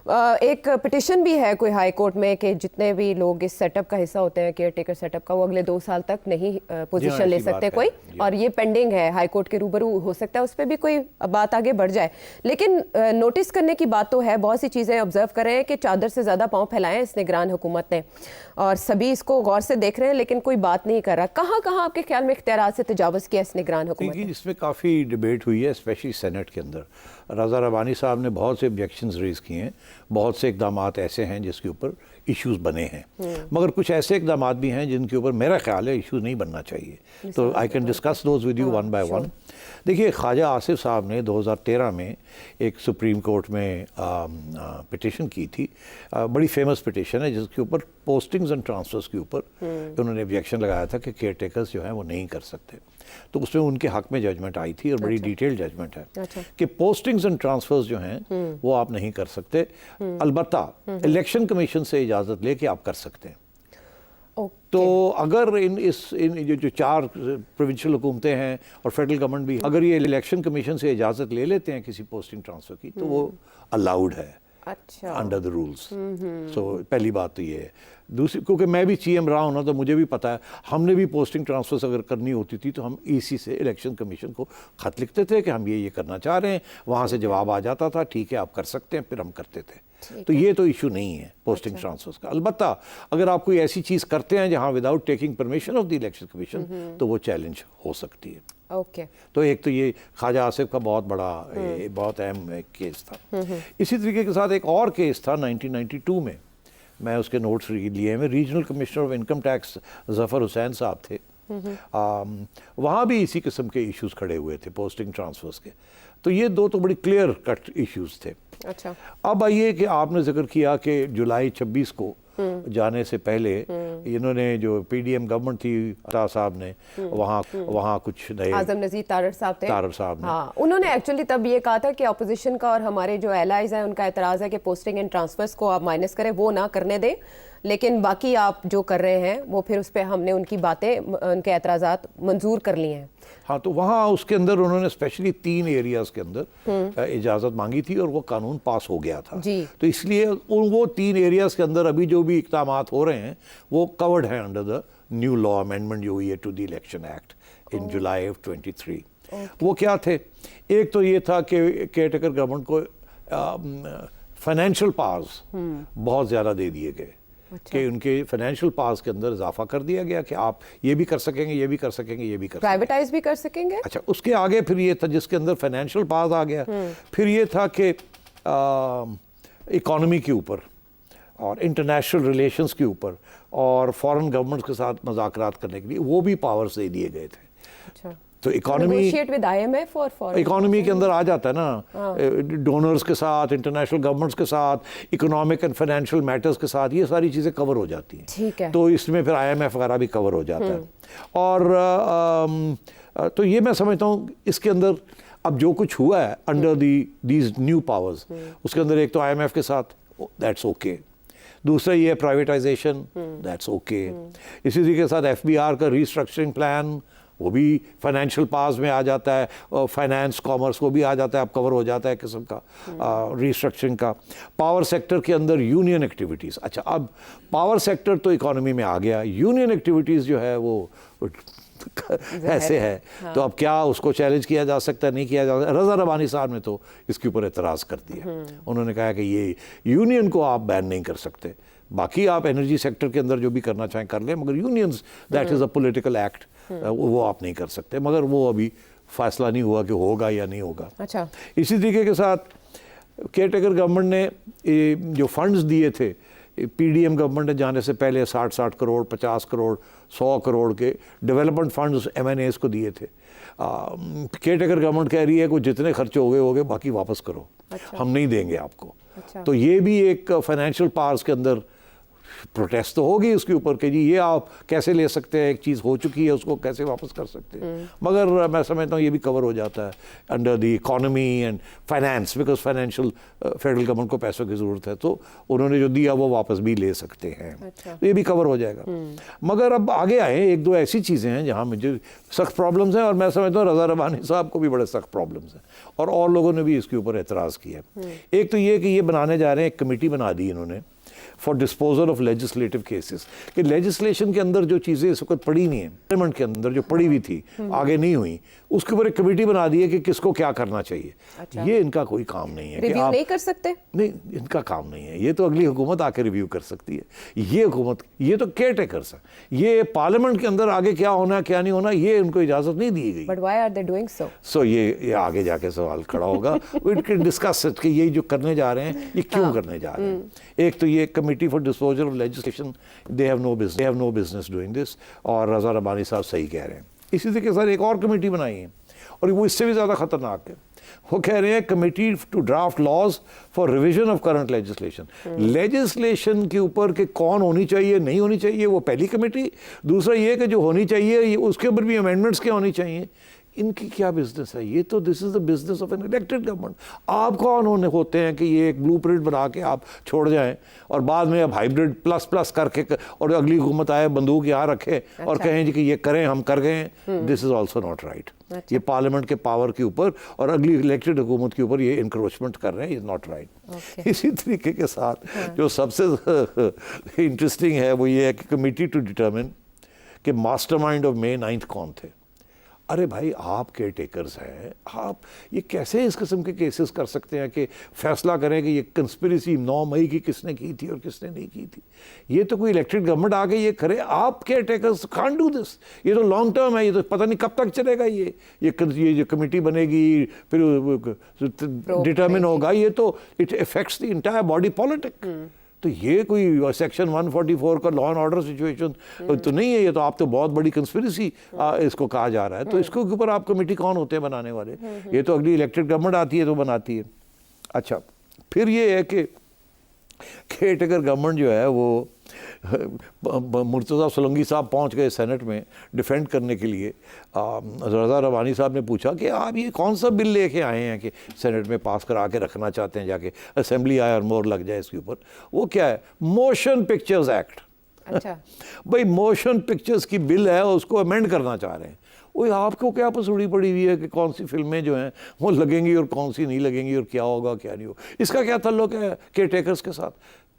एक पिटिशन भी है कोई हाई कोर्ट में कि जितने भी लोग इस सेटअप का हिस्सा होते हैं, केयर टेकर सेटअप का, वो अगले 2 साल तक नहीं पोजीशन ले सकते कोई, और ये पेंडिंग है हाई कोर्ट के रूबरू। हो सकता है उस पर भी कोई बात आगे बढ़ जाए, लेकिन नोटिस करने की बात तो है। बहुत सी चीज़ें ऑब्जर्व कर रहे हैं कि चादर से ज़्यादा पाँव फैलाए हैं इस निगरान हुकूमत ने, और सभी इसको गौर से देख रहे हैं, लेकिन कोई बात नहीं कर रहा। कहाँ कहाँ आपके ख्याल में इख्तियारात से तजावुज़ किया इस निगरान हुकूमत ने? इसमें काफ़ी डिबेट हुई है, स्पेशली सेनेट के अंदर। रज़ा रबानी साहब ने बहुत से ऑब्जेक्शंस रेज़ किए हैं, बहुत से इकदाम ऐसे हैं जिसके ऊपर इश्यूज बने हैं, मगर कुछ ऐसे इकदाम भी हैं जिनके ऊपर मेरा ख्याल है इश्यूज नहीं बनना चाहिए। तो I can discuss those with you one by one. देखिए, ख्वाजा आसिफ साहब ने 2013 में एक सुप्रीम कोर्ट में पिटिशन की थी, बड़ी फेमस पिटिशन है, जिसके ऊपर पोस्टिंग्स एंड ट्रांसफ़र्स के ऊपर उन्होंने ऑब्जेक्शन लगाया था कि केयर टेकर्स जो हैं वो नहीं कर सकते। तो उसमें उनके हक में जजमेंट आई थी, और बड़ी डिटेल्ड जजमेंट है कि पोस्टिंग्स एंड ट्रांसफ़र्स जो हैं वो आप नहीं कर सकते, अलबत्ता इलेक्शन कमीशन से इजाज़त लेके आप कर सकते हैं। तो अगर इन जो 4 प्रोविंशियल हुकूमतें हैं और फेडरल गवर्नमेंट भी, अगर ये इलेक्शन कमीशन से इजाज़त ले लेते हैं किसी पोस्टिंग ट्रांसफ़र की, तो वो अलाउड है अंडर द रूल्स। सो पहली बात तो ये है। दूसरी, क्योंकि मैं भी CM रहा हूँ ना, तो मुझे भी पता है, हमने भी पोस्टिंग ट्रांसफर्स अगर करनी होती थी तो हम EC से, इलेक्शन कमीशन को ख़त लिखते थे कि हम ये करना चाह रहे हैं, वहाँ से जवाब आ जाता था ठीक है आप कर सकते हैं, फिर हम करते थे। तो ये तो इशू नहीं है पोस्टिंग ट्रांसफर्स का। अलबत्ता अगर आप कोई ऐसी चीज़ करते हैं जहाँ without taking permission of the election commission, तो वो चैलेंज हो सकती है। तो एक तो ये ख्वाजा आसिफ का बहुत बड़ा बहुत अहम केस था। इसी तरीके के साथ एक और केस था 1992 में, मैं उसके नोट्स लिए हैं। Regional commissioner of income tax Zafar Hussain साहब थे। वहाँ भी इसी किस्म के इश्यूज खड़े हुए थे पोस्टिंग ट्रांसफर्स के। तो ये 2 तो बड़ी क्लियर कट इश्यूज थे। अच्छा, अब आइए कि आपने जिक्र किया कि जुलाई 26 को जाने से पहले इन्होंने जो PDM गवर्नमेंट थी, साहब ने वहाँ कुछ नए, आज़म नज़ीर तारड़ साहब थे, तारड़ साहब ने, हाँ, उन्होंने एक्चुअली तब ये कहा था कि अपोजिशन का और हमारे जो एलाइज हैं उनका एतराज़ है कि पोस्टिंग एंड ट्रांसफर्स को आप माइनस करें, वो ना करने दें, लेकिन बाकी आप जो कर रहे हैं वो फिर उस पर हमने उनकी बातें, उनके एतराज़ात मंजूर कर लिए हैं। हाँ, तो वहाँ उसके अंदर उन्होंने स्पेशली 3 एरियाज़ के अंदर इजाज़त मांगी थी, और वो कानून पास हो गया था। तो इसलिए वो 3 एरियाज़ के अंदर अभी जो भी इक़दाम हो रहे हैं वो कवर्ड हैं under the new law amendment जो हुई है to the election act in July of 23। वो क्या थे? एक तो ये था कि केयर टेकर गवर्नमेंट को फाइनेंशियल पावर्स बहुत ज़्यादा दे दिए गए, कि उनके फाइनेंशियल पावर्स के अंदर इजाफा कर दिया गया कि आप ये भी कर सकेंगे, ये भी कर सकेंगे, ये भी कर सकेंगे, प्राइवेटाइज भी कर सकेंगे। अच्छा, उसके आगे फिर ये था जिसके अंदर फाइनेंशियल पावर्स आ गया, फिर ये था कि इकोनॉमी के ऊपर और इंटरनेशनल रिलेशंस के ऊपर और फॉरेन गवर्नमेंट्स के साथ मज़ाकरात करने के लिए वो भी पावर्स दे दिए गए थे। अच्छा, तो इकोनॉमी के अंदर आ जाता है ना, डोनर्स के साथ, इंटरनेशनल गवर्नमेंट्स के साथ, इकोनॉमिक एंड फाइनेंशियल मैटर्स के साथ, ये सारी चीज़ें कवर हो जाती हैं। ठीक है। तो इसमें फिर IMF वगैरह भी कवर हो जाता है। और तो ये मैं समझता हूँ इसके अंदर अब जो कुछ हुआ है अंडर दीज न्यू पावर्स, उसके अंदर एक तो IMF के साथ, दैट्स ओके। दूसरा ये प्राइवेटाइजेशन, दैट्स ओके। इसी तरीके के साथ FBR का रीस्ट्रक्चरिंग प्लान, वो भी फाइनेंशियल पावर्स में आ जाता है, और फाइनेंस कॉमर्स को भी आ जाता है, अब कवर हो जाता है किस्म का रीस्ट्रक्चरिंग का। पावर सेक्टर के अंदर यूनियन एक्टिविटीज़, अच्छा अब पावर सेक्टर तो इकोनॉमी में आ गया, यूनियन एक्टिविटीज़ जो है वो ऐसे है। हाँ। तो अब क्या उसको चैलेंज किया जा सकता है, नहीं किया जा सकता? रज़ा रबानी साहब ने तो इसके ऊपर एतराज़ कर दिया। उन्होंने कहा कि ये यूनियन को आप बैन नहीं कर सकते, बाकी आप एनर्जी सेक्टर के अंदर जो भी करना चाहें कर लें, मगर unions that is a political act, वो आप नहीं कर सकते। मगर वो अभी फैसला नहीं हुआ कि होगा या नहीं होगा। अच्छा, इसी तरीके के साथ केयर टेकर गवर्नमेंट ने जो फंड्स दिए थे PDM गवर्नमेंट ने जाने से पहले 60 करोड़, 50 करोड़, 100 करोड़ के डेवलपमेंट फंड्स MNAs को दिए थे। केयर टेकर गवर्नमेंट कह रही है कि जितने खर्च हो गए बाकी वापस करो। अच्छा। हम नहीं देंगे आपको। अच्छा। तो ये भी एक फाइनेंशियल पावर्स के अंदर प्रोटेस्ट तो होगी उसके ऊपर कि जी ये आप कैसे ले सकते हैं, एक चीज़ हो चुकी है उसको कैसे वापस कर सकते हैं। मगर मैं समझता हूँ ये भी कवर हो जाता है under the economy and finance, because financial federal government को पैसों की ज़रूरत है, तो उन्होंने जो दिया वो वापस भी ले सकते हैं। अच्छा। तो ये भी कवर हो जाएगा। मगर अब आगे आए, एक दो ऐसी चीज़ें हैं जहाँ मुझे सख्त प्रॉब्लम्स हैं, और मैं समझता हूँ रज़ा रबानी साहब को भी बड़े सख्त प्रॉब्लम्स हैं, और लोगों ने भी इसके ऊपर एतराज़ किया। एक तो ये कि ये बनाने जा रहे हैं, एक कमेटी बना दी इन्होंने for disposal of legislative cases, कि लेजिस्लेशन के अंदर जो चीज़ें इस वक्त पड़ी नहीं है, पार्लियामेंट के अंदर जो पड़ी हुई थी आगे नहीं हुई, उसके ऊपर एक कमेटी बना दी है कि किसको क्या करना चाहिए। अच्छा। ये इनका कोई काम नहीं है कि रिव्यू आप नहीं कर सकते। नहीं, इनका काम नहीं है, ये तो अगली हुकूमत आके रिव्यू कर सकती है। ये हुकूमत, ये तो केयर टेकर्स हैं, ये पार्लियामेंट के अंदर आगे क्या होना क्या नहीं होना ये उनको इजाज़त नहीं दी गई। But why are they doing so? So ये आगे जाके सवाल खड़ा होगा, वी कैन डिस्कस इट कि ये जो करने जा रहे हैं ये क्यों करने जा रहे हैं। एक तो ये committee for disposal of legislation, they have no business doing this, और रज़ा रबानी साहब सही कह रहे हैं। इसी तरीके से एक और कमेटी बनाई है, और वो इससे भी ज़्यादा ख़तरनाक है। वो कह रहे हैं committee to draft laws for revision of current legislation. Legislation के ऊपर कि कौन होनी चाहिए नहीं होनी चाहिए वो पहली कमेटी, दूसरा ये कि जो होनी चाहिए उसके ऊपर भी अमेंडमेंट्स क्या होनी चाहिए। इनकी क्या बिजनेस है ये? तो this is the business of an elected government. आप कौन होते हैं कि ये एक ब्लूप्रिंट बना के आप छोड़ जाएं, और बाद में अब हाइब्रिड प्लस करके और अगली हुकूमत आए बंदूक यहाँ रखे और कहें जी कि ये करें, हम कर गए। This is also not right. ये पार्लियामेंट के पावर के ऊपर और अगली इलेक्टेड हुकूमत के ऊपर ये इंक्रोचमेंट कर रहे हैं, इज़ नॉट राइट। इसी तरीके के साथ जो सबसे इंटरेस्टिंग है वो ये है कि कमेटी टू डिटर्मिन कि मास्टरमाइंड ऑफ May 9 कौन थे। अरे भाई आप केयर टेकर्स हैं, आप ये कैसे इस किस्म के केसेस कर सकते हैं कि फैसला करें कि ये कंस्पिरेसी 9 मई की किसने की थी और किसने नहीं की थी। ये तो कोई इलेक्टेड गवर्नमेंट आके ये करे, आप care takers can't do this. ये तो लॉन्ग टर्म है, ये तो पता नहीं कब तक चलेगा। ये जो कमेटी बनेगी फिर डिटर्मिन होगा, ये तो it effects the entire body politic. तो ये कोई सेक्शन 144 का लॉ एंड ऑर्डर सिचुएशन तो नहीं है, ये तो आप तो बहुत बड़ी कंस्पिरेसी इसको कहा जा रहा है। तो इसके ऊपर आप कमेटी कौन होते हैं बनाने वाले? ये तो अगली इलेक्टेड गवर्नमेंट आती है तो बनाती है। अच्छा, फिर ये है कि केयर टेकर गवर्नमेंट जो है वो मुर्तज़ा सोलंकी साहब पहुंच गए सेनेट में डिफेंड करने के लिए। रज़ा रबानी साहब ने पूछा कि आप ये कौन सा बिल लेके आए हैं कि सेनेट में पास करा के रखना चाहते हैं, जाके असेंबली आए और मोहर लग जाए इसके ऊपर। वो क्या है? Motion pictures act. अच्छा। भाई मोशन पिक्चर्स की बिल है, उसको अमेंड करना चाह रहे हैं। वो आपको क्या पसूड़ी पड़ी हुई है कि कौन सी फिल्में जो हैं वो लगेंगी और कौन सी नहीं लगेंगी और क्या होगा क्या नहीं होगा। इसका क्या ताल्लुक है केयर टेकर्स के साथ?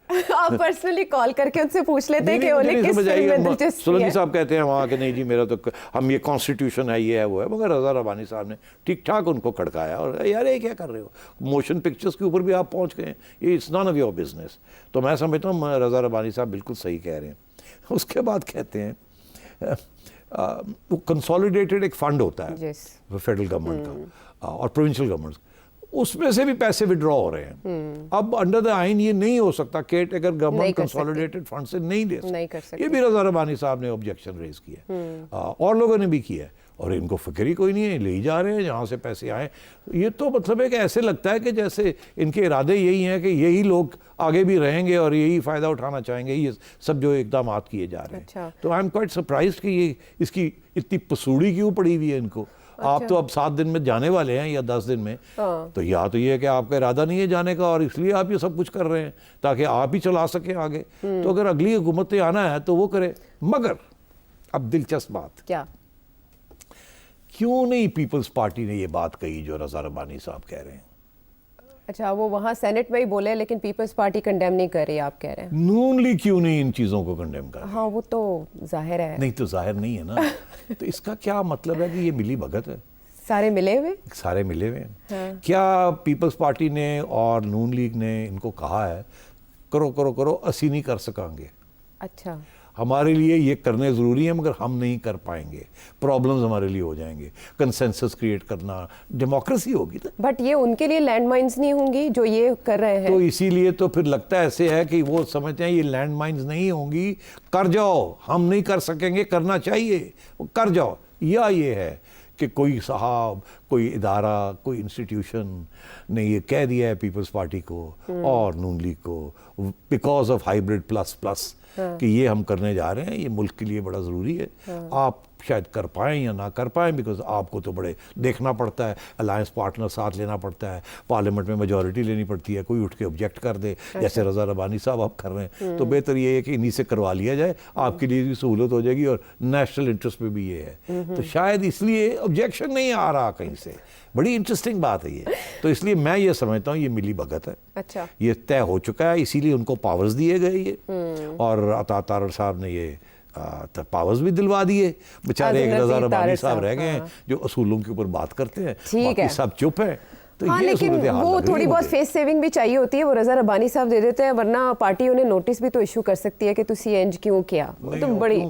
आप पर्सनली कॉल करके उनसे पूछ लेते हैं कि उन्हें किस फिल्म में दिलचस्पी है। सोलंकी साहब कहते हैं वहाँ के नहीं जी मेरा तो हम ये कॉन्स्टिट्यूशन है ये है वो है, मगर रज़ा रबानी साहब ने ठीक ठाक उनको खड़काया और यार ये क्या कर रहे हो, मोशन पिक्चर्स के ऊपर भी आप पहुँच गए, ये it's none of your business. तो मैं समझता हूँ रज़ा रबानी साहब बिल्कुल सही कह रहे हैं। उसके बाद कहते हैं वो कंसोलिडेटेड एक फंड होता है फेडरल गवर्नमेंट का और प्रोविंशियल गवर्नमेंट, उसमें से भी पैसे विड्रॉ हो रहे हैं। अब अंडर द आइन ये नहीं हो सकता, care taker government consolidated fund से नहीं ले सकती। ये भी रज़ा रबानी साहब ने ऑब्जेक्शन रेज किया और लोगों ने भी किया, और इनको फिक्र ही कोई नहीं है, ले ही जा रहे हैं जहाँ से पैसे आए। ये तो मतलब है कि ऐसे लगता है कि जैसे इनके इरादे यही हैं कि यही लोग आगे भी रहेंगे और यही फ़ायदा उठाना चाहेंगे, ये सब जो इकदाम किए जा रहे हैं। अच्छा। तो आई एम क्वाइट सरप्राइज्ड कि ये इसकी इतनी पसूड़ी क्यों पड़ी हुई है इनको। अच्छा। आप तो अब 7 दिन में जाने वाले हैं या 10 दिन में, तो या तो ये है कि आपका इरादा नहीं है जाने का और इसलिए आप ये सब कुछ कर रहे हैं ताकि आप ही चला सकें आगे। तो अगर अगली हुकूमत ने आना है तो वो करे। मगर अब दिलचस्प बात क्या, क्यों नहीं पीपल्स पार्टी ने ये बात कही जो रज़ा रबानी साहब कह रहे हैं? अच्छा, वो वहाँ सेनेट में ही बोले लेकिन पीपल्स पार्टी कंडेम नहीं कर रही, आप कह रहे हैं। नून लीग क्यों नहीं इन चीज़ों को कंडेम कर रही? हाँ वो तो जाहिर है। नहीं तो जाहिर नहीं है ना। तो इसका क्या मतलब है कि ये मिली भगत है, सारे मिले हुए हैं। हाँ। क्या पीपल्स पार्टी ने और नून लीग ने इनको कहा है करो करो करो, असी नहीं कर सकेंगे, अच्छा हमारे लिए ये करने ज़रूरी है मगर हम नहीं कर पाएंगे, प्रॉब्लम्स हमारे लिए हो जाएंगे, कंसेंसस क्रिएट करना डेमोक्रेसी होगी ना। बट ये उनके लिए लैंडमाइंस नहीं होंगी जो ये कर रहे हैं, तो इसीलिए तो फिर लगता है ऐसे है कि वो समझते हैं ये लैंडमाइंस नहीं होंगी, कर जाओ, हम नहीं कर सकेंगे, करना चाहिए, कर जाओ। या ये है कि कोई साहब कोई इदारा, कोई इंस्टीट्यूशन ने ये कह दिया है पीपल्स पार्टी को और नून लीग को, because of hybrid plus plus, कि ये हम करने जा रहे हैं, ये मुल्क के लिए बड़ा ज़रूरी है, आप शायद कर पाएँ या ना कर पाएँ, बिकॉज आपको तो बड़े देखना पड़ता है, अलायंस पार्टनर साथ लेना पड़ता है, पार्लियामेंट में मेजॉरिटी लेनी पड़ती है, कोई उठ के ऑब्जेक्ट कर दे, जैसे रज़ा रबानी साहब आप कर रहे हैं, तो बेहतर ये है कि इन्हीं से करवा लिया जाए, आपके लिए भी सहूलत हो जाएगी और नेशनल इंटरेस्ट में भी ये है। तो शायद इसलिए ऑब्जेक्शन नहीं आ रहा कहीं से। बड़ी इंटरेस्टिंग बात है ये। तो इसलिए मैं ये समझता हूँ ये मिली भगत है, अच्छा, ये तय हो चुका है, इसीलिए उनको पावर्स दिए गए ये, और अता तारड़ साहब ने ये पावर्स भी दिलवा दिए। बेचारे एक रज़ा रबानी साहब रह गए हैं जो असूलों के ऊपर बात करते हैं, बाकी सब चुप है। तो हाँ, लेकिन वो थोड़ी बहुत फेस सेविंग भी चाहिए होती है, वो रज़ा रबानी साहब दे देते हैं, वरना पार्टी उन्हें नोटिस भी तो इशू कर सकती है कि तुसी इंज क्यों किया। तो बड़ी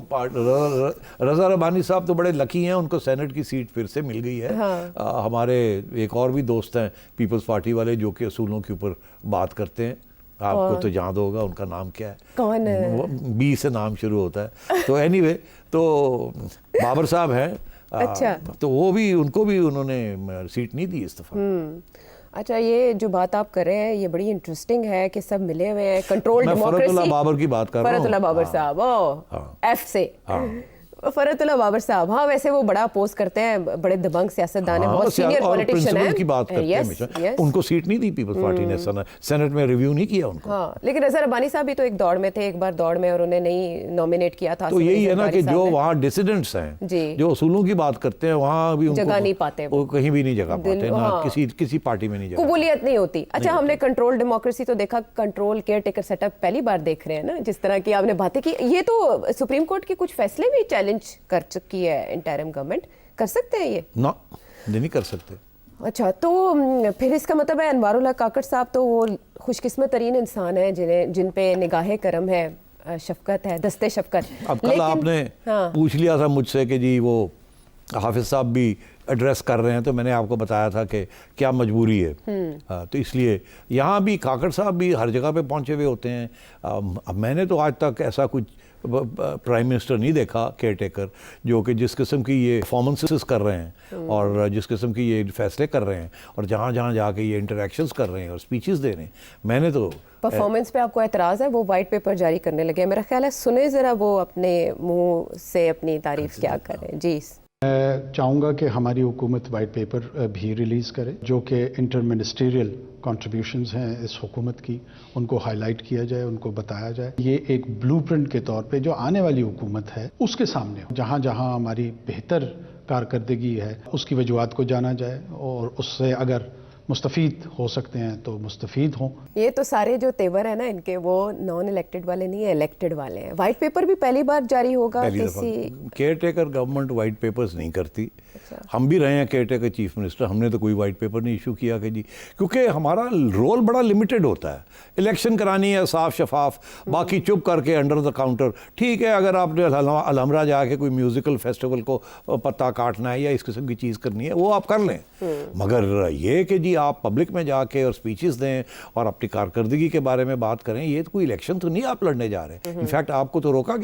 रज़ा रबानी साहब तो बड़े लकी हैं, उनको सेनेट की सीट फिर से मिल गई है। हाँ। हमारे एक और भी दोस्त हैं पीपल्स पार्टी वाले जो कि असूलों के ऊपर बात करते हैं, आपको तो याद होगा उनका नाम क्या है, कौन है, बी से नाम शुरू होता है। तो एनीवे, तो बाबर साहब हैं, अच्छा, तो वो भी, उनको भी उन्होंने सीट नहीं दी इस दफा। अच्छा, ये जो बात आप कर रहे हैं ये बड़ी इंटरेस्टिंग है कि सब मिले हुए हैं, कंट्रोल डेमोक्रेसी। फरतुल्लाह बाबर की बात कर रहा हूं, फरतुल्लाह बाबर साहब, एफ से फरतुल्लाह बाबर साहब, हाँ वैसे वो बड़ा अपोज करते हैं, बड़े दबंग सियासतदान हैं, बहुत सीनियर पॉलिटिशियन हैं, की बात करते हैं हमेशा। उनको सीट नहीं दी पीपल्स पार्टी ने, सेनेट में रिव्यू नहीं किया उनको। हाँ, लेकिन रज़ा रबानी साहब भी तो एक दौड़ में थे, एक बार दौड़ में, और उन्हें नहीं नॉमिनेट किया था। तो यही है ना कि जो वहाँ डिसिडेंट्स हैं, जो असूलों की बात करते हैं, वहाँ भी जगह नहीं पाते, वो कहीं भी नहीं जगह पाते ना, किसी पार्टी में नहीं जगह, कबूलियत नहीं होती। अच्छा, हमने कंट्रोल डेमोक्रेसी तो देखा, कंट्रोल केयर टेकर सेटअप पहली बार देख रहे हैं ना, जिस तरह की आपने बातें की। ये तो सुप्रीम कोर्ट के कुछ फैसले भी चैलेंज कर चुकी है इंटरिम गवर्नमेंट, कर सकते हैं ये ना, नहीं कर सकते। अच्छा, तो फिर इसका मतलब है अनवारुल्लाह काकड़ साहब तो वो खुशकिस्मत तरीन इंसान है जिन पे निगाहे करम है, शफकत है, दस्ते शफकत। अब कल आपने पूछ लिया था मुझसे कि जी वो हाफिज साहब भी एड्रेस कर रहे हैं, तो मैंने आपको बताया था कि क्या मजबूरी है। तो इसलिए यहाँ भी काकड़ साहब भी हर जगह पे पहुँचे हुए होते हैं। अब मैंने तो आज तक ऐसा कुछ प्राइम मिनिस्टर नहीं देखा केयर टेकर जो कि जिस किस्म की ये परफॉर्मेंसेस कर रहे हैं और जिस किस्म की ये फैसले कर रहे हैं और जहाँ जहाँ जाके ये इंटरेक्शंस कर रहे हैं और स्पीचेस दे रहे हैं। मैंने तो परफॉर्मेंस पे आपको एतराज़ है, वो वाइट पेपर जारी करने लगे, मेरा ख्याल है सुने ज़रा वो अपने मुंह से अपनी तारीफ क्या करें। जी, मैं चाहूँगा कि हमारी हुकूमत वाइट पेपर भी रिलीज़ करे जो कि इंटर मिनिस्ट्रियल कॉन्ट्रीब्यूशंस हैं इस हुकूमत की, उनको हाईलाइट किया जाए, उनको बताया जाए। ये एक ब्लूप्रिंट के तौर पे जो आने वाली हुकूमत है उसके सामने हो, जहाँ जहाँ हमारी बेहतर कारकर्दगी है उसकी वजूहात को जाना जाए और उससे अगर मुस्तफ़ीद हो सकते हैं तो मुस्तफ़ीद हों। ये तो सारे जो तेवर है ना इनके, वो नॉन इलेक्टेड वाले नहीं है, इलेक्टेड वाले हैं। वाइट पेपर भी पहली बार जारी होगा किसी care taker government white papers नहीं करती। हम भी रहे हैं केयर टेकर चीफ मिनिस्टर, हमने तो कोई वाइट पेपर नहीं इशू किया कि जी, क्योंकि हमारा रोल बड़ा लिमिटेड होता है। इलेक्शन करानी है साफ शफाफ, बाकी चुप करके अंडर द काउंटर। ठीक है, अगर आपने अलहमरा जाके कोई म्यूजिकल फेस्टिवल को पत्ता काटना है या इस किस्म की चीज़ करनी है वो आप कर लें, मगर ये कि जी आप पब्लिक में जाके और स्पीचेस दें और अपनी कारकर्दगी के बारे में बात करें, ये तो कोई इलेक्शन तो नहीं आप लड़ने जा रहे। इनफैक्ट आपको तो रोका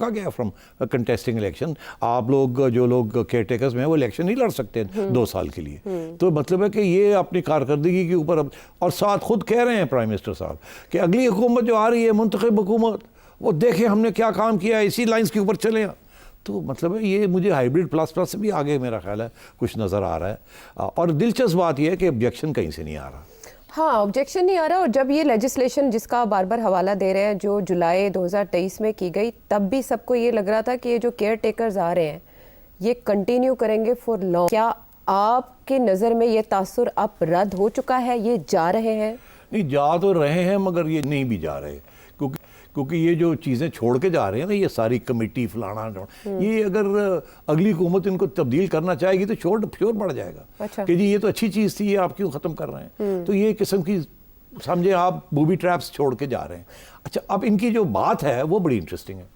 गया फ्रॉम कंटेस्टिंग इलेक्शन। आप लोग जो लोग केयर टेकर्स में हैं वो इलेक्शन नहीं लड़ सकते 2 साल के लिए। तो मतलब है कि ये अपनी कारकर्दगी के ऊपर और साथ खुद कह रहे हैं प्राइम मिनिस्टर साहब कि अगली हुकूमत जो आ रही है मुंतखब हुकूमत, वो देखें हमने क्या काम किया है, इसी लाइन्स के ऊपर चले। तो मतलब है ये मुझे हाइब्रिड प्लस प्लस से भी आगे मेरा ख्याल है कुछ नज़र आ रहा है। और दिलचस्प बात यह है कि ऑब्जेक्शन कहीं से नहीं आ रहा। हाँ, ऑब्जेक्शन नहीं आ रहा। और जब ये लेजिस्लेशन जिसका बार बार हवाला दे रहे हैं जो जुलाई 2023 में की गई, तब भी सबको ये लग रहा था कि ये जो केयर टेकर्स आ रहे हैं ये कंटिन्यू करेंगे फॉर लॉन्ग। क्या आपकी नज़र में ये तासुर अब रद्द हो चुका है, ये जा रहे हैं? नहीं, जा तो रहे हैं मगर ये नहीं भी जा रहे, क्योंकि ये जो चीज़ें छोड़ के जा रहे हैं ना, ये सारी कमेटी फलाना, ये अगर अगली हुकूमत इनको तब्दील करना चाहेगी तो श्योर बढ़ जाएगा। अच्छा। कि जी ये तो अच्छी चीज़ थी, ये आप क्यों ख़त्म कर रहे हैं। तो ये किस्म की समझे आप बूबी ट्रैप्स छोड़ के जा रहे हैं। अच्छा, अब इनकी जो बात है वो बड़ी इंटरेस्टिंग है।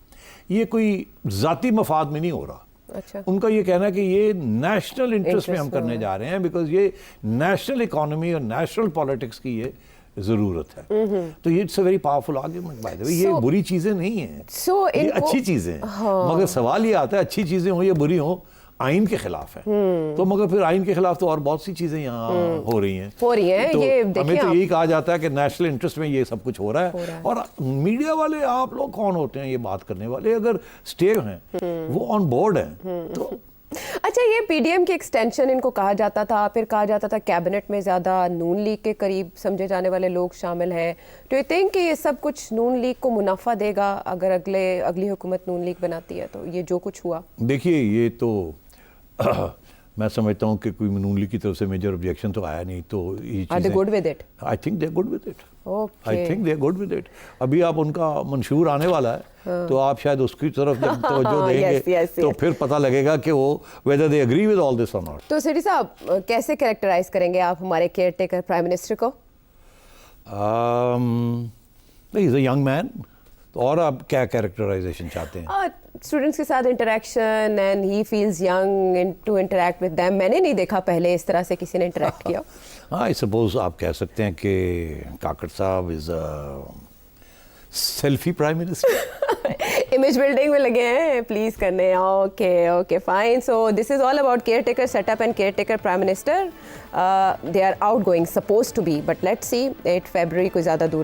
ये कोई ज़ाती मफाद में नहीं हो रहा। अच्छा। उनका ये कहना है कि ये नेशनल इंटरेस्ट में हम करने जा रहे हैं, बिकॉज ये नेशनल इकोनॉमी और नेशनल पॉलिटिक्स की ये ज़रूरत है। तो ये it's a very powerful argument by the way. ये बुरी चीज़ें नहीं हैं, ये अच्छी चीज़ें हैं। मगर सवाल ये आता है अच्छी चीज़ें हो या बुरी हो, आइन के खिलाफ है। तो मगर फिर आइन के खिलाफ तो और बहुत सी चीजें यहाँ हो रही हैं हो रही हैं। तो ये हमें देखिए तो आप, यही कहा जाता है कि नेशनल इंटरेस्ट में ये सब कुछ हो रहा है और मीडिया वाले आप लोग कौन होते हैं ये बात करने वाले? अगर स्टे हैं वो ऑन बोर्ड हैं तो अच्छा, ये पीडीएम की एक्सटेंशन इनको कहा जाता था, फिर कहा जाता था कैबिनेट में ज़्यादा नून लीग के करीब समझे जाने वाले लोग शामिल हैं। डू यू थिंक कि ये सब कुछ नून लीग को मुनाफा देगा अगर अगली हुकूमत नून लीग बनाती है? तो ये जो कुछ हुआ, देखिए ये तो मैं समझता हूँ कि कोई नून लीग की तरफ से मेजर ऑब्जेक्शन तो आया नहीं। तो ये are they good with it? I think they good with it. Okay, I think they good with it. अभी आप उनका मंशूर आने वाला है तो आप शायद उसकी तरफ जब तवज्जो देंगे yes, तो फिर पता लगेगा कि वो whether they agree with all this और नॉट। तो सिटी साहब कैसे कैरेक्टराइज करेंगे आप हमारे केयर टेकर प्राइम मिनिस्टर को? He is a young man. और आप क्या कैरेक्टराइजेशन चाहते हैं? स्टूडेंट्स के साथ interaction and he feels young to interact with them. मैंने नहीं देखा पहले इस तरह से किसी ने इंटरेक्ट किया। आई सपोज आप कह सकते हैं कि काकड़ साहब is selfie prime minister. Image building में लगे हैं प्लीज करने। Okay okay fine. So this is all about caretaker setup and caretaker prime minister. They are outgoing suppose to be, but let's see 8 फरवरी कोई ज़्यादा दूर नहीं।